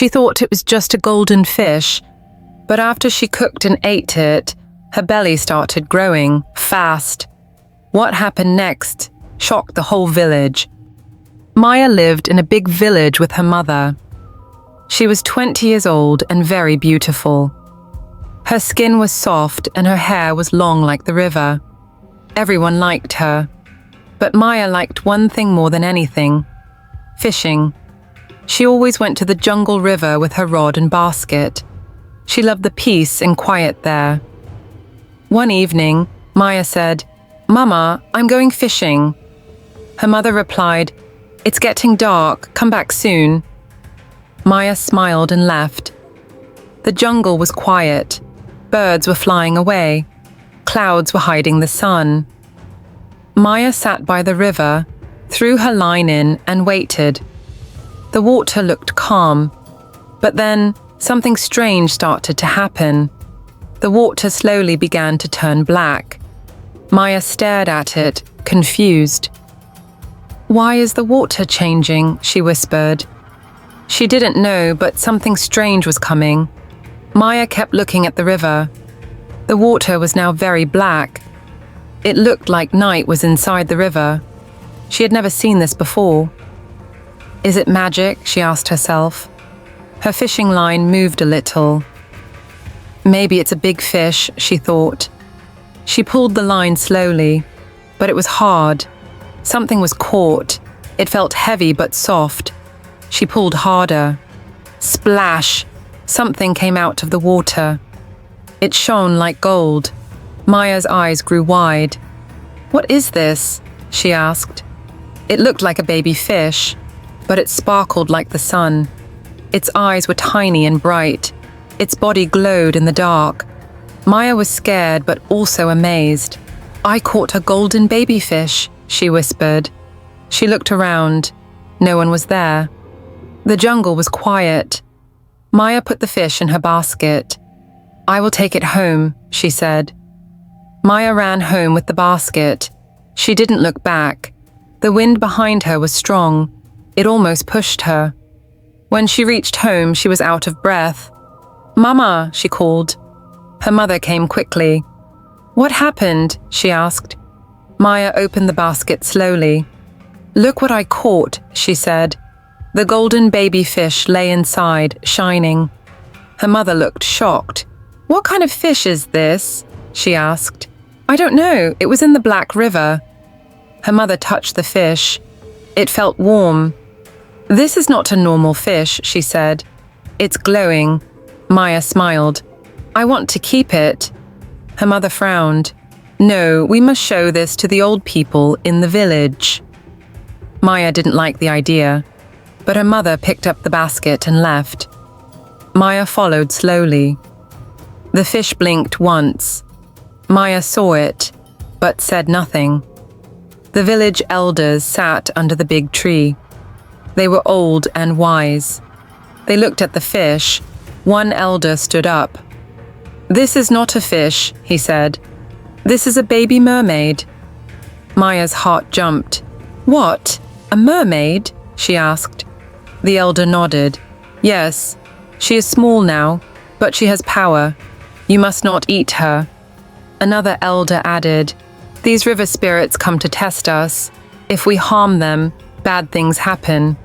She thought it was just a golden fish, but after she cooked and ate it, her belly started growing fast. What happened next shocked the whole village. Maya lived in a big village with her mother. She was 20 years old and very beautiful. Her skin was soft and her hair was long like the river. Everyone liked her, but Maya liked one thing more than anything: fishing. She always went to the jungle river with her rod and basket. She loved the peace and quiet there. One evening, Maya said, "Mama, I'm going fishing." Her mother replied, "It's getting dark, come back soon." Maya smiled and left. The jungle was quiet. Birds were flying away. Clouds were hiding the sun. Maya sat by the river, threw her line in and waited. The water looked calm, but then something strange started to happen. The water slowly began to turn black. Maya stared at it, confused. "Why is the water changing?" she whispered. She didn't know, but something strange was coming. Maya kept looking at the river. The water was now very black. It looked like night was inside the river. She had never seen this before. "Is it magic?" she asked herself. Her fishing line moved a little. "Maybe it's a big fish," she thought. She pulled the line slowly, but it was hard. Something was caught. It felt heavy but soft. She pulled harder. Splash! Something came out of the water. It shone like gold. Maya's eyes grew wide. "What is this?" she asked. It looked like a baby fish, but it sparkled like the sun. Its eyes were tiny and bright. Its body glowed in the dark. Maya was scared but also amazed. "I caught a golden baby fish," she whispered. She looked around. No one was there. The jungle was quiet. Maya put the fish in her basket. "I will take it home," she said. Maya ran home with the basket. She didn't look back. The wind behind her was strong. It almost pushed her. When she reached home, she was out of breath. "Mama," she called. Her mother came quickly. "What happened?" she asked. Maya opened the basket slowly. "Look what I caught," she said. The golden baby fish lay inside, shining. Her mother looked shocked. "What kind of fish is this?" she asked. "I don't know. It was in the Black River." Her mother touched the fish. It felt warm. "This is not a normal fish," she said. "It's glowing." Maya smiled. "I want to keep it." Her mother frowned. "No, we must show this to the old people in the village." Maya didn't like the idea, but her mother picked up the basket and left. Maya followed slowly. The fish blinked once. Maya saw it, but said nothing. The village elders sat under the big tree. They were old and wise. They looked at the fish. One elder stood up. "This is not a fish," he said. "This is a baby mermaid." Maya's heart jumped. "What? A mermaid?" she asked. The elder nodded. "Yes, she is small now, but she has power. You must not eat her." Another elder added, "These river spirits come to test us. If we harm them, bad things happen."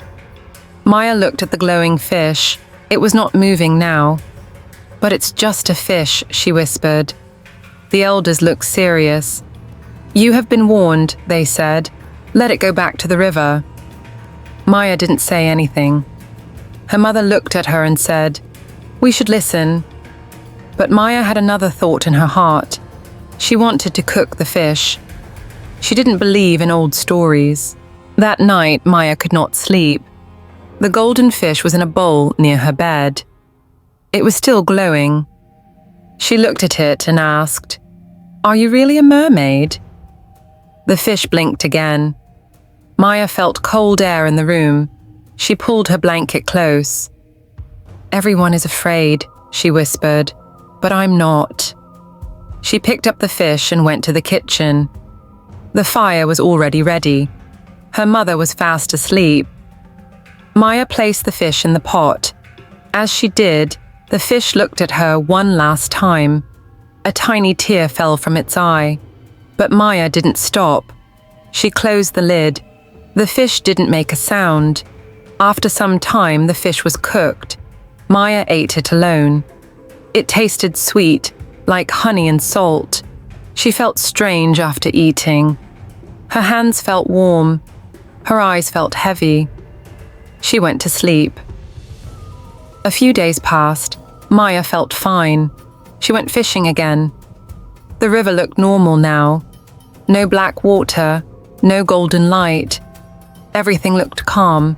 Maya looked at the glowing fish. It was not moving now. "But it's just a fish," she whispered. The elders looked serious. "You have been warned," they said. "Let it go back to the river." Maya didn't say anything. Her mother looked at her and said, "We should listen." But Maya had another thought in her heart. She wanted to cook the fish. She didn't believe in old stories. That night, Maya could not sleep. The golden fish was in a bowl near her bed. It was still glowing. She looked at it and asked, "Are you really a mermaid?" The fish blinked again. Maya felt cold air in the room. She pulled her blanket close. "Everyone is afraid," she whispered, "but I'm not." She picked up the fish and went to the kitchen. The fire was already ready. Her mother was fast asleep. Maya placed the fish in the pot. As she did, the fish looked at her one last time. A tiny tear fell from its eye. But Maya didn't stop. She closed the lid. The fish didn't make a sound. After some time, the fish was cooked. Maya ate it alone. It tasted sweet, like honey and salt. She felt strange after eating. Her hands felt warm. Her eyes felt heavy. She went to sleep. A few days passed. Maya felt fine. She went fishing again. The river looked normal now. No black water, no golden light. Everything looked calm.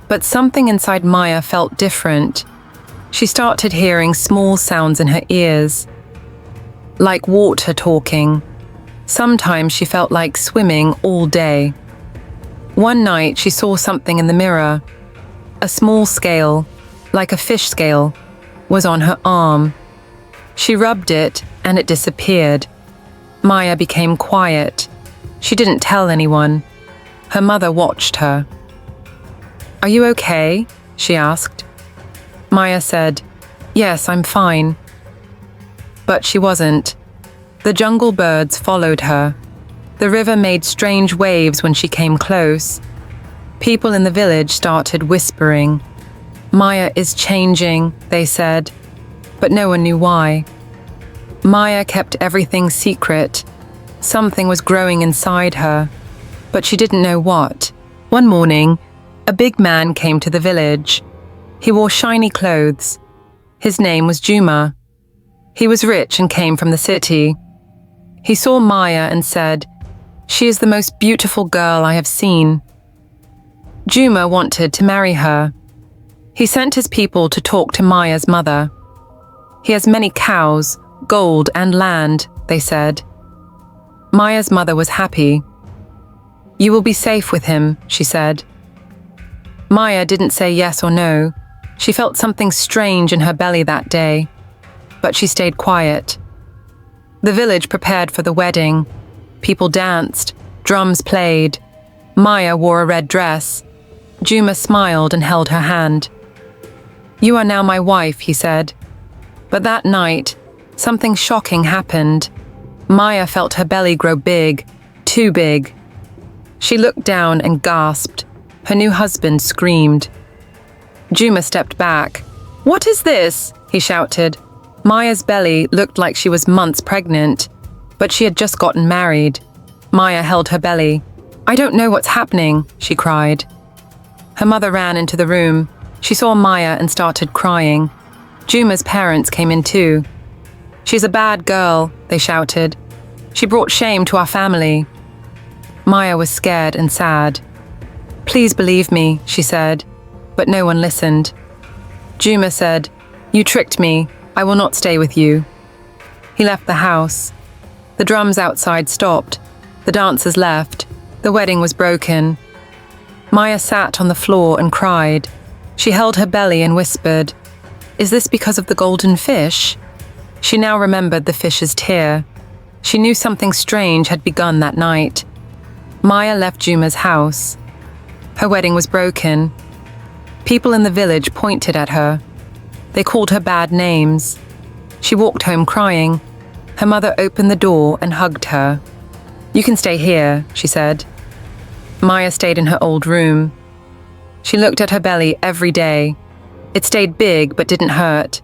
But something inside Maya felt different. She started hearing small sounds in her ears, like water talking. Sometimes she felt like swimming all day. One night she saw something in the mirror. A small scale, like a fish scale, was on her arm. She rubbed it and it disappeared. Maya became quiet. She didn't tell anyone. Her mother watched her. "Are you okay?" she asked. Maya said, "Yes, I'm fine." But she wasn't. The jungle birds followed her. The river made strange waves when she came close. People in the village started whispering. "Maya is changing," they said, but no one knew why. Maya kept everything secret. Something was growing inside her, but she didn't know what. One morning, a big man came to the village. He wore shiny clothes. His name was Juma. He was rich and came from the city. He saw Maya and said, "She is the most beautiful girl I have seen." Juma wanted to marry her. He sent his people to talk to Maya's mother. "He has many cows, gold and land," they said. Maya's mother was happy. "You will be safe with him," she said. Maya didn't say yes or no. She felt something strange in her belly that day, but she stayed quiet. The village prepared for the wedding. People danced, drums played. Maya wore a red dress. Juma smiled and held her hand. "You are now my wife," he said. But that night, something shocking happened. Maya felt her belly grow big, too big. She looked down and gasped. Her new husband screamed. Juma stepped back. "What is this?" he shouted. Maya's belly looked like she was months pregnant, but she had just gotten married. Maya held her belly. "I don't know what's happening," she cried. Her mother ran into the room. She saw Maya and started crying. Juma's parents came in too. "She's a bad girl," they shouted. "She brought shame to our family." Maya was scared and sad. "Please believe me," she said, but no one listened. Juma said, "You tricked me. I will not stay with you." He left the house. The drums outside stopped. The dancers left. The wedding was broken. Maya sat on the floor and cried. She held her belly and whispered, "Is this because of the golden fish?" She now remembered the fish's tear. She knew something strange had begun that night. Maya left Juma's house. Her wedding was broken. People in the village pointed at her. They called her bad names. She walked home crying. Her mother opened the door and hugged her. "You can stay here," she said. Maya stayed in her old room. She looked at her belly every day. It stayed big but didn't hurt.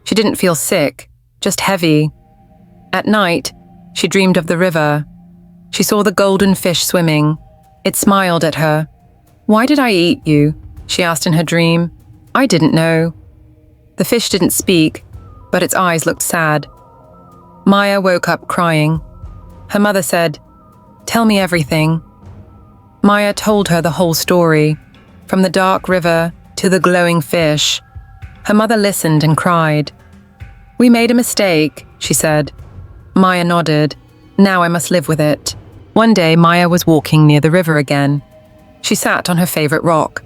She didn't feel sick, just heavy. At night, she dreamed of the river. She saw the golden fish swimming. It smiled at her. "Why did I eat you?" she asked in her dream. "I didn't know." The fish didn't speak, but its eyes looked sad. Maya woke up crying. Her mother said, "Tell me everything." Maya told her the whole story, from the dark river to the glowing fish. Her mother listened and cried. "We made a mistake," she said. Maya nodded. "Now I must live with it." One day, Maya was walking near the river again. She sat on her favorite rock.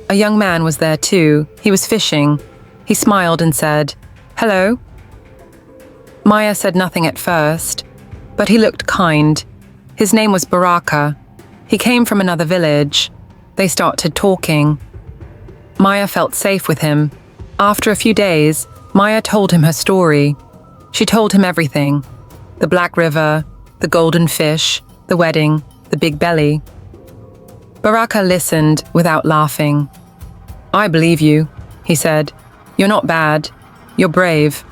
A young man was there too. He was fishing. He smiled and said, "Hello." Maya said nothing at first, but he looked kind. His name was Baraka. He came from another village. They started talking. Maya felt safe with him. After a few days, Maya told him her story. She told him everything: the Black River, the golden fish, the wedding, the big belly. Baraka listened without laughing. "I believe you," he said. "You're not bad. You're brave."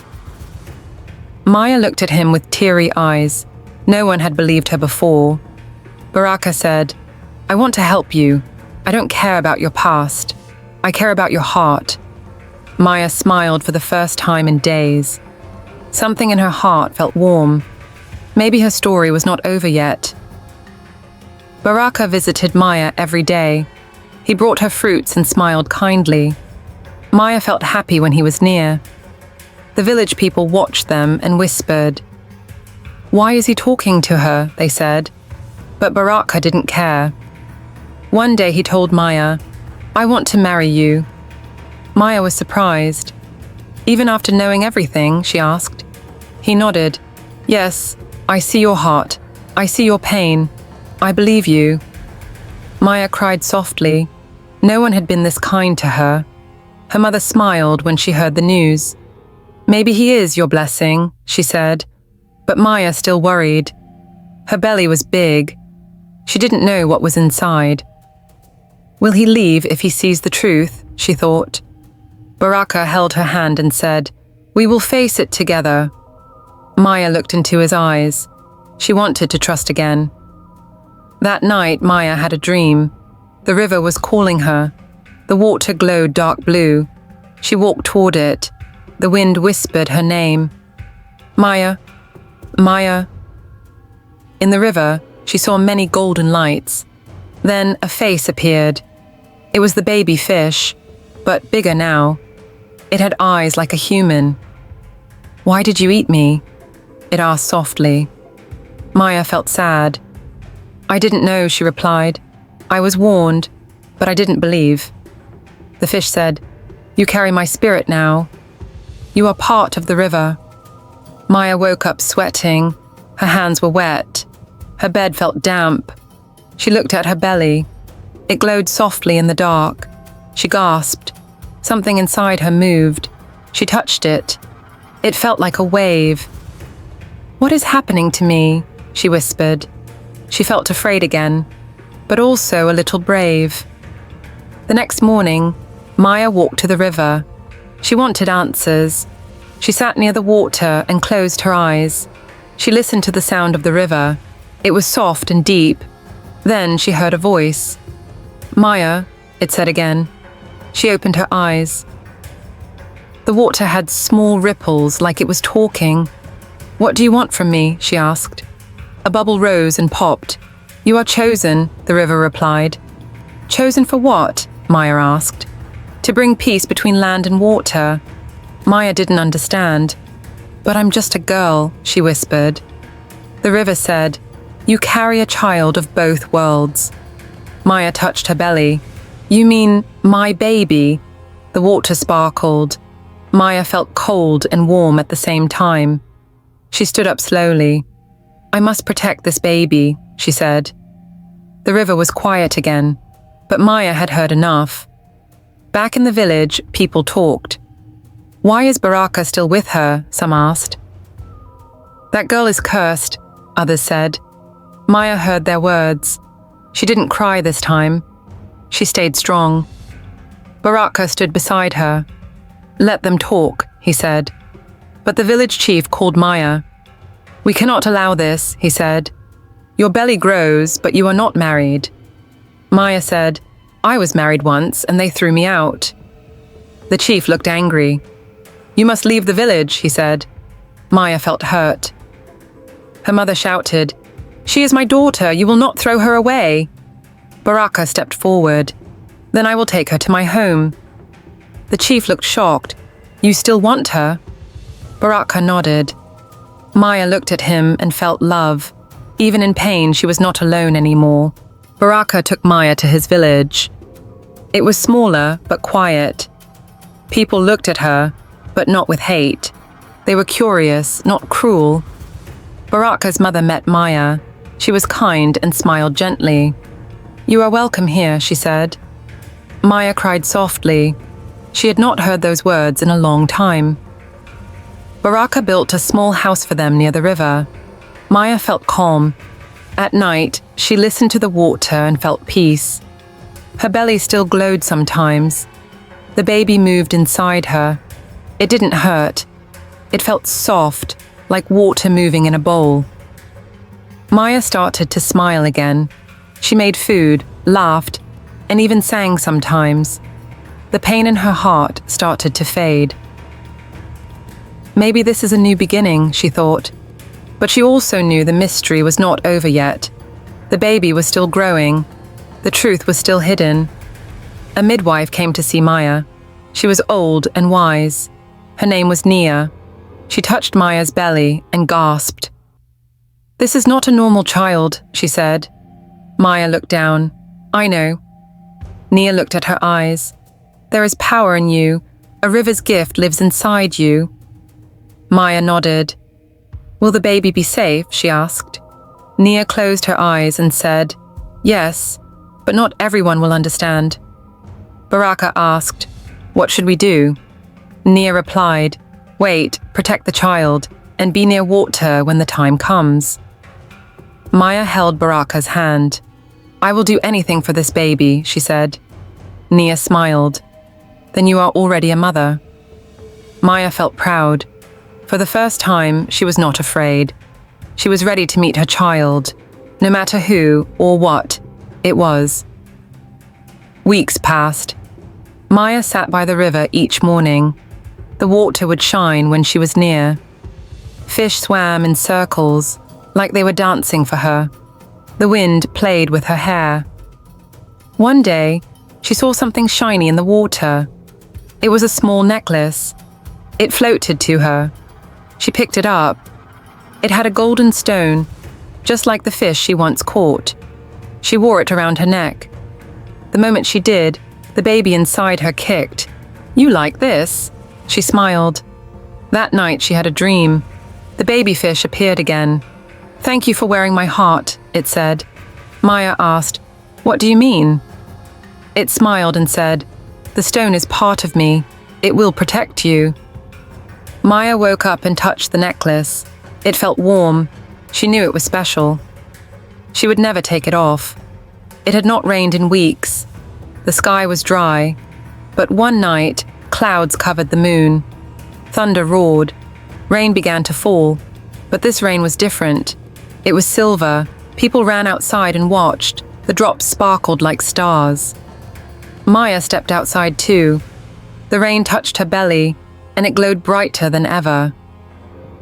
Maya looked at him with teary eyes. No one had believed her before. Baraka said, "I want to help you. I don't care about your past. I care about your heart." Maya smiled for the first time in days. Something in her heart felt warm. Maybe her story was not over yet. Baraka visited Maya every day. He brought her fruits and smiled kindly. Maya felt happy when he was near. The village people watched them and whispered. "Why is he talking to her?" they said. But Baraka didn't care. One day he told Maya, "I want to marry you." Maya was surprised. "Even after knowing everything?" she asked. He nodded. "Yes, I see your heart. I see your pain. I believe you." Maya cried softly. No one had been this kind to her. Her mother smiled when she heard the news. "Maybe he is your blessing," she said. But Maya still worried. Her belly was big. She didn't know what was inside. Will he leave if he sees the truth? She thought. Baraka held her hand and said, "We will face it together." Maya looked into his eyes. She wanted to trust again. That night, Maya had a dream. The river was calling her. The water glowed dark blue. She walked toward it. The wind whispered her name. "Maya, Maya." In the river, she saw many golden lights. Then a face appeared. It was the baby fish, but bigger now. It had eyes like a human. "Why did you eat me?" it asked softly. Maya felt sad. "I didn't know," she replied. "I was warned, but I didn't believe." The fish said, "You carry my spirit now. You are part of the river." Maya woke up sweating. Her hands were wet. Her bed felt damp. She looked at her belly. It glowed softly in the dark. She gasped. Something inside her moved. She touched it. It felt like a wave. "What is happening to me?" she whispered. She felt afraid again, but also a little brave. The next morning, Maya walked to the river. She wanted answers. She sat near the water and closed her eyes. She listened to the sound of the river. It was soft and deep. Then she heard a voice. "Maya," it said again. She opened her eyes. The water had small ripples like it was talking. "What do you want from me?" she asked. A bubble rose and popped. "You are chosen," the river replied. "Chosen for what?" Maya asked. "To bring peace between land and water." Maya didn't understand. "But I'm just a girl," she whispered. The river said, "You carry a child of both worlds." Maya touched her belly. "You mean my baby?" The water sparkled. Maya felt cold and warm at the same time. She stood up slowly. "I must protect this baby," she said. The river was quiet again, but Maya had heard enough. Back in the village, people talked. "Why is Baraka still with her?" some asked. "That girl is cursed," others said. Maya heard their words. She didn't cry this time. She stayed strong. Baraka stood beside her. "Let them talk," he said. But the village chief called Maya. "We cannot allow this," he said. "Your belly grows, but you are not married." Maya said, "I was married once, and they threw me out." The chief looked angry. "You must leave the village," he said. Maya felt hurt. Her mother shouted, "She is my daughter. You will not throw her away." Baraka stepped forward. "Then I will take her to my home." The chief looked shocked. "You still want her?" Baraka nodded. Maya looked at him and felt love. Even in pain, she was not alone anymore. Baraka took Maya to his village. It was smaller, but quiet. People looked at her, but not with hate. They were curious, not cruel. Baraka's mother met Maya. She was kind and smiled gently. "You are welcome here," she said. Maya cried softly. She had not heard those words in a long time. Baraka built a small house for them near the river. Maya felt calm. At night, she listened to the water and felt peace. Her belly still glowed sometimes. The baby moved inside her. It didn't hurt. It felt soft, like water moving in a bowl. Maya started to smile again. She made food, laughed, and even sang sometimes. The pain in her heart started to fade. Maybe this is a new beginning, she thought. But she also knew the mystery was not over yet. The baby was still growing. The truth was still hidden. A midwife came to see Maya. She was old and wise. Her name was Nia. She touched Maya's belly and gasped. "This is not a normal child," she said. Maya looked down. "I know." Nia looked at her eyes. "There is power in you. A river's gift lives inside you." Maya nodded. "Will the baby be safe?" she asked. Nia closed her eyes and said, "Yes, but not everyone will understand." Baraka asked, "What should we do?" Nia replied, "Wait, protect the child, and be near water when the time comes." Maya held Baraka's hand. "I will do anything for this baby," she said. Nia smiled. "Then you are already a mother." Maya felt proud. For the first time, she was not afraid. She was ready to meet her child, no matter who or what it was. Weeks passed. Maya sat by the river each morning. The water would shine when she was near. Fish swam in circles, like they were dancing for her. The wind played with her hair. One day, she saw something shiny in the water. It was a small necklace. It floated to her. She picked it up. It had a golden stone, just like the fish she once caught. She wore it around her neck. The moment she did, the baby inside her kicked. "You like this?" She smiled. That night she had a dream. The baby fish appeared again. "Thank you for wearing my heart," it said. Maya asked, "What do you mean?" It smiled and said, "The stone is part of me. It will protect you." Maya woke up and touched the necklace. It felt warm. She knew it was special. She would never take it off. It had not rained in weeks. The sky was dry. But one night, clouds covered the moon. Thunder roared. Rain began to fall. But this rain was different. It was silver. People ran outside and watched. The drops sparkled like stars. Maya stepped outside too. The rain touched her belly, and it glowed brighter than ever.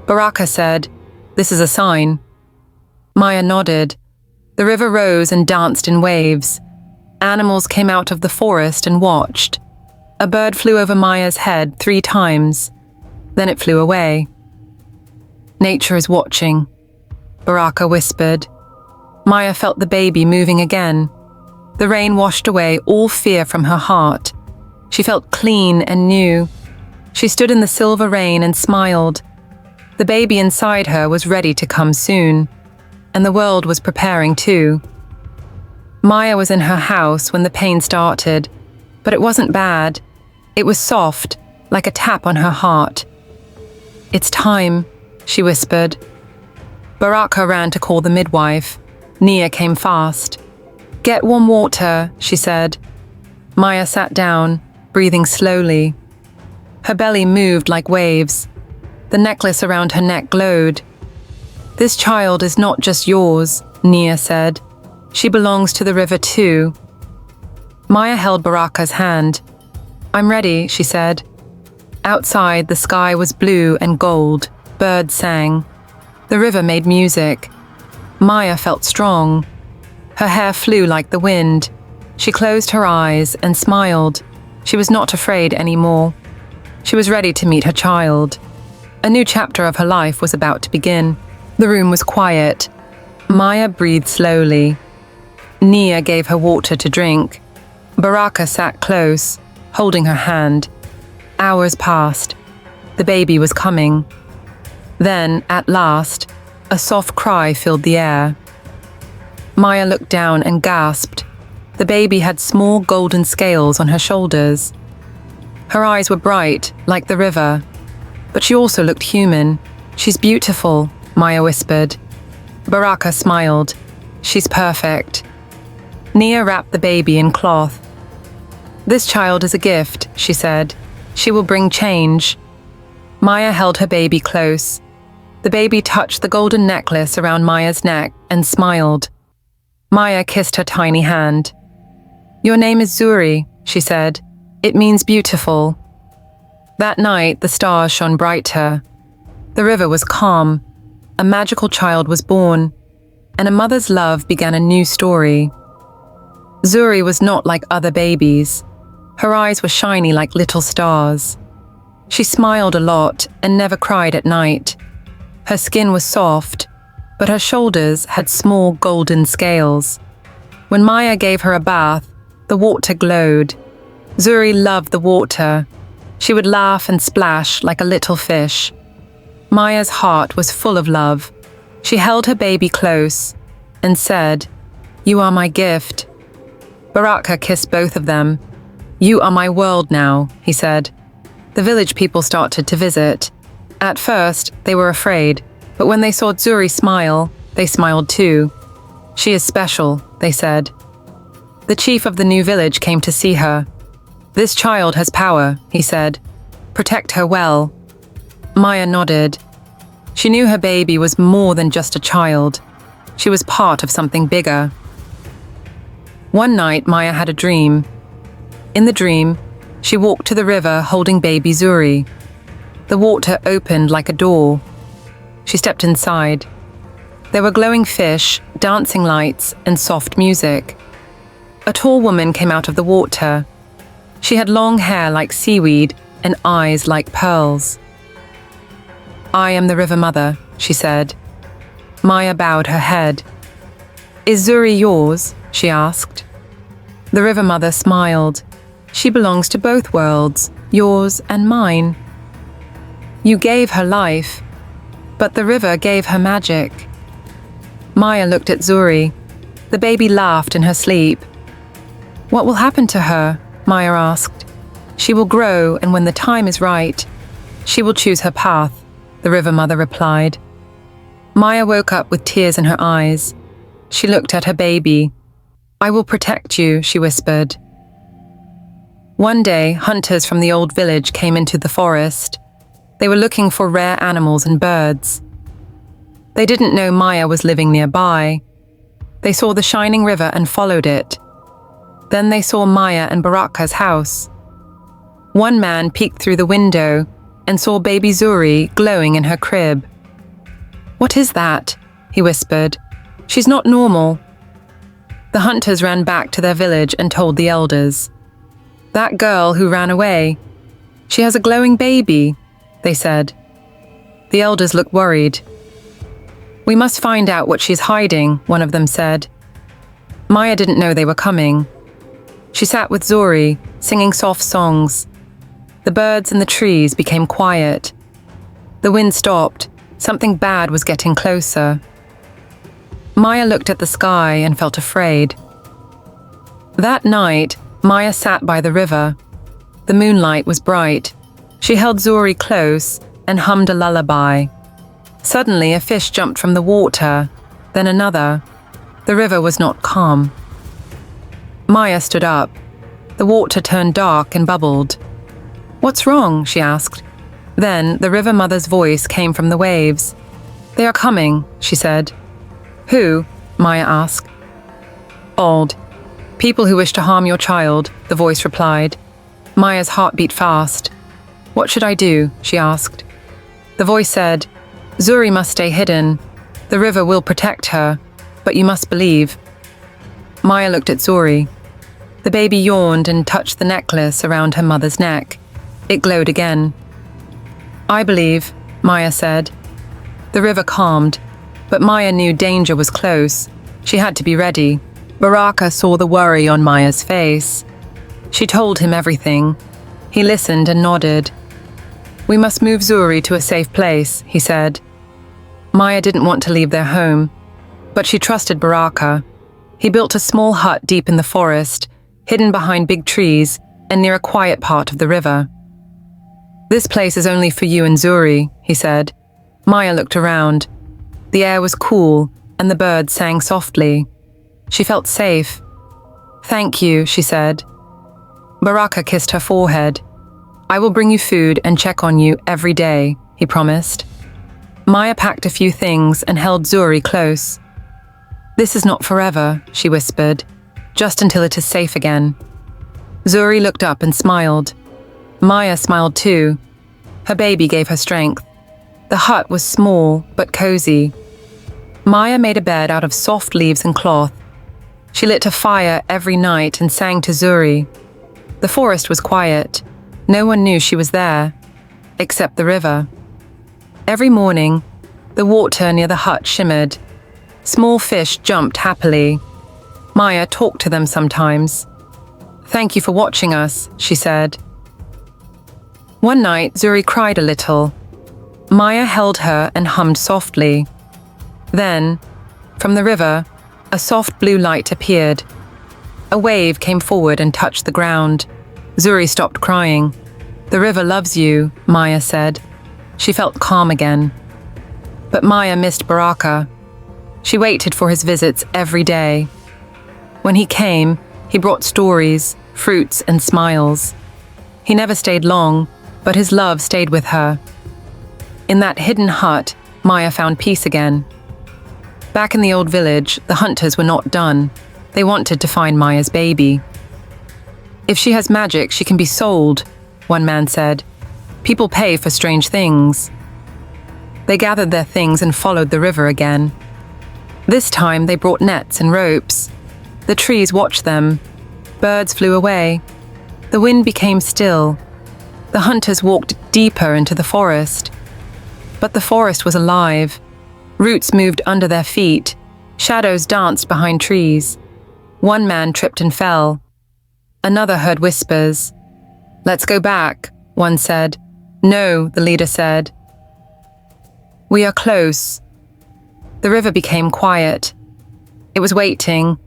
Baraka said, "This is a sign." Maya nodded. The river rose and danced in waves. Animals came out of the forest and watched. A bird flew over Maya's head 3 times. Then it flew away. "Nature is watching," Baraka whispered. Maya felt the baby moving again. The rain washed away all fear from her heart. She felt clean and new. She stood in the silver rain and smiled. The baby inside her was ready to come soon, and the world was preparing too. Maya was in her house when the pain started, but it wasn't bad. It was soft, like a tap on her heart. "It's time," she whispered. Baraka ran to call the midwife. Nia came fast. "Get warm water," she said. Maya sat down, breathing slowly. Her belly moved like waves. The necklace around her neck glowed. "This child is not just yours," Nia said. "She belongs to the river too." Maya held Baraka's hand. "I'm ready," she said. Outside, the sky was blue and gold. Birds sang. The river made music. Maya felt strong. Her hair flew like the wind. She closed her eyes and smiled. She was not afraid anymore. She was ready to meet her child. A new chapter of her life was about to begin. The room was quiet. Maya breathed slowly. Nia gave her water to drink. Baraka sat close, holding her hand. Hours passed. The baby was coming. Then, at last, a soft cry filled the air. Maya looked down and gasped. The baby had small golden scales on her shoulders. Her eyes were bright, like the river. But she also looked human. She's beautiful, Maya whispered. Baraka smiled. She's perfect. Nia wrapped the baby in cloth. This child is a gift, she said. She will bring change. Maya held her baby close. The baby touched the golden necklace around Maya's neck and smiled. Maya kissed her tiny hand. Your name is Zuri, she said. It means beautiful. That night, the stars shone brighter. The river was calm. A magical child was born, and a mother's love began a new story. Zuri was not like other babies. Her eyes were shiny like little stars. She smiled a lot and never cried at night. Her skin was soft, but her shoulders had small golden scales. When Maya gave her a bath, the water glowed. Zuri loved the water. She would laugh and splash like a little fish. Maya's heart was full of love. She held her baby close and said, You are my gift. Baraka kissed both of them. You are my world now, he said. The village people started to visit. At first, they were afraid, but when they saw Zuri smile, they smiled too. She is special, they said. The chief of the new village came to see her. This child has power, he said. Protect her well. Maya nodded. She knew her baby was more than just a child. She was part of something bigger. One night, Maya had a dream. In the dream, she walked to the river holding baby Zuri. The water opened like a door. She stepped inside. There were glowing fish, dancing lights, and soft music. A tall woman came out of the water. She had long hair like seaweed and eyes like pearls. I am the River Mother, she said. Maya bowed her head. Is Zuri yours? She asked. The River Mother smiled. She belongs to both worlds, yours and mine. You gave her life, but the river gave her magic. Maya looked at Zuri. The baby laughed in her sleep. What will happen to her? Maya asked. She will grow, and when the time is right, she will choose her path, the River Mother replied. Maya woke up with tears in her eyes. She looked at her baby. I will protect you, she whispered. One day, hunters from the old village came into the forest. They were looking for rare animals and birds. They didn't know Maya was living nearby. They saw the shining river and followed it. Then they saw Maya and Baraka's house. One man peeked through the window and saw baby Zuri glowing in her crib. What is that? He whispered. She's not normal. The hunters ran back to their village and told the elders. That girl who ran away. She has a glowing baby, they said. The elders looked worried. We must find out what she's hiding, one of them said. Maya didn't know they were coming. She sat with Zuri, singing soft songs. The birds in the trees became quiet. The wind stopped. Something bad was getting closer. Maya looked at the sky and felt afraid. That night, Maya sat by the river. The moonlight was bright. She held Zuri close and hummed a lullaby. Suddenly, a fish jumped from the water, then another. The river was not calm. Maya stood up. The water turned dark and bubbled. What's wrong? She asked. Then the River Mother's voice came from the waves. They are coming, she said. Who? Maya asked. Old. People who wish to harm your child, the voice replied. Maya's heart beat fast. What should I do? She asked. The voice said, Zuri must stay hidden. The river will protect her, but you must believe. Maya looked at Zuri. The baby yawned and touched the necklace around her mother's neck. It glowed again. I believe, Maya said. The river calmed, but Maya knew danger was close. She had to be ready. Baraka saw the worry on Maya's face. She told him everything. He listened and nodded. We must move Zuri to a safe place, he said. Maya didn't want to leave their home, but she trusted Baraka. He built a small hut deep in the forest, hidden behind big trees and near a quiet part of the river. This place is only for you and Zuri, he said. Maya looked around. The air was cool, and the birds sang softly. She felt safe. Thank you, she said. Baraka kissed her forehead. I will bring you food and check on you every day, he promised. Maya packed a few things and held Zuri close. This is not forever, she whispered, just until it is safe again. Zuri looked up and smiled. Maya smiled too. Her baby gave her strength. The hut was small but cozy. Maya made a bed out of soft leaves and cloth. She lit a fire every night and sang to Zuri. The forest was quiet. No one knew she was there, except the river. Every morning, the water near the hut shimmered. Small fish jumped happily. Maya talked to them sometimes. Thank you for watching us, she said. One night, Zuri cried a little. Maya held her and hummed softly. Then, from the river, a soft blue light appeared. A wave came forward and touched the ground. Zuri stopped crying. The river loves you, Maya said. She felt calm again. But Maya missed Baraka. She waited for his visits every day. When he came, he brought stories, fruits, and smiles. He never stayed long, but his love stayed with her. In that hidden hut, Maya found peace again. Back in the old village, the hunters were not done. They wanted to find Maya's baby. If she has magic, she can be sold, one man said. People pay for strange things. They gathered their things and followed the river again. This time they brought nets and ropes. The trees watched them. Birds flew away. The wind became still. The hunters walked deeper into the forest. But the forest was alive. Roots moved under their feet. Shadows danced behind trees. One man tripped and fell. Another heard whispers. Let's go back, one said. No, the leader said. We are close. The river became quiet. It was waiting.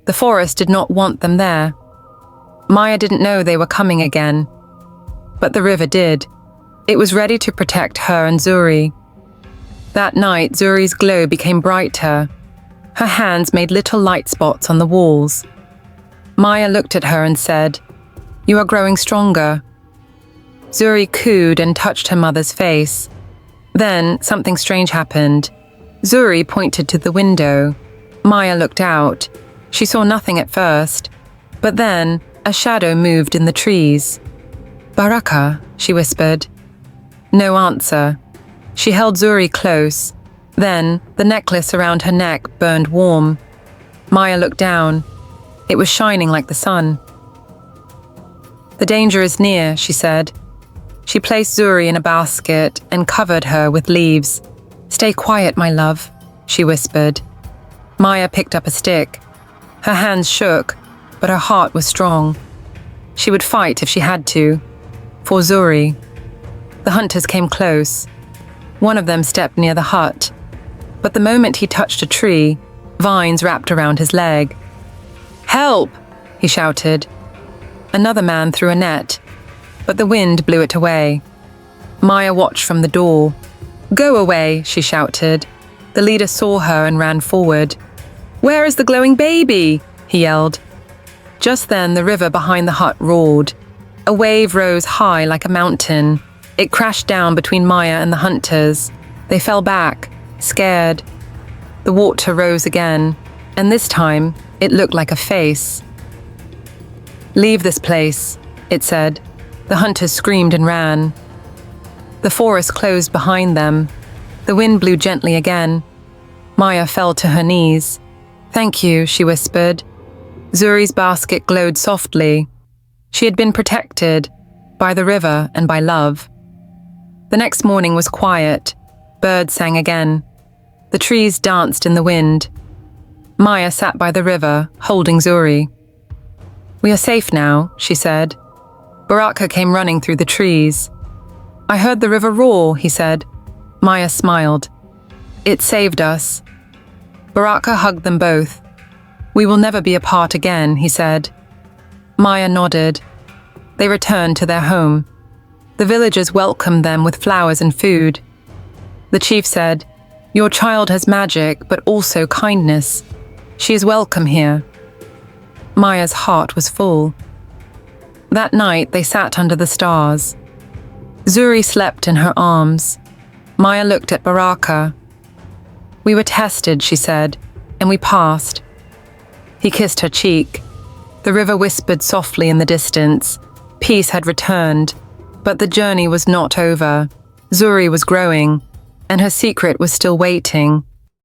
The forest did not want them there. Maya didn't know they were coming again. But the river did. It was ready to protect her and Zuri. That night, Zuri's glow became brighter. Her hands made little light spots on the walls. Maya looked at her and said, You are growing stronger. Zuri cooed and touched her mother's face. Then something strange happened. Zuri pointed to the window. Maya looked out. She saw nothing at first, but then a shadow moved in the trees. Baraka, she whispered. No answer. She held Zuri close. Then the necklace around her neck burned warm. Maya looked down. It was shining like the sun. The danger is near, she said. She placed Zuri in a basket and covered her with leaves. Stay quiet, my love, she whispered. Maya picked up a stick. Her hands shook, but her heart was strong. She would fight if she had to. For Zuri. The hunters came close. One of them stepped near the hut. But the moment he touched a tree, vines wrapped around his leg. Help! He shouted. Another man threw a net, but the wind blew it away. Maya watched from the door. Go away, she shouted. The leader saw her and ran forward. Where is the glowing baby? He yelled. Just then the river behind the hut roared. A wave rose high like a mountain. It crashed down between Maya and the hunters. They fell back, scared. The water rose again, and this time it looked like a face. Leave this place, it said. The hunters screamed and ran. The forest closed behind them. The wind blew gently again. Maya fell to her knees. Thank you, she whispered. Zuri's basket glowed softly. She had been protected by the river and by love. The next morning was quiet. Birds sang again. The trees danced in the wind. Maya sat by the river, holding Zuri. We are safe now, she said. Baraka came running through the trees. I heard the river roar, he said. Maya smiled. It saved us. Baraka hugged them both. We will never be apart again, he said. Maya nodded. They returned to their home. The villagers welcomed them with flowers and food. The chief said, "Your child has magic, but also kindness. She is welcome here." Maya's heart was full. That night, they sat under the stars. Zuri slept in her arms. Maya looked at Baraka. "We were tested," she said, "and we passed." He kissed her cheek. The river whispered softly in the distance. Peace had returned, but the journey was not over. Zuri was growing, and her secret was still waiting.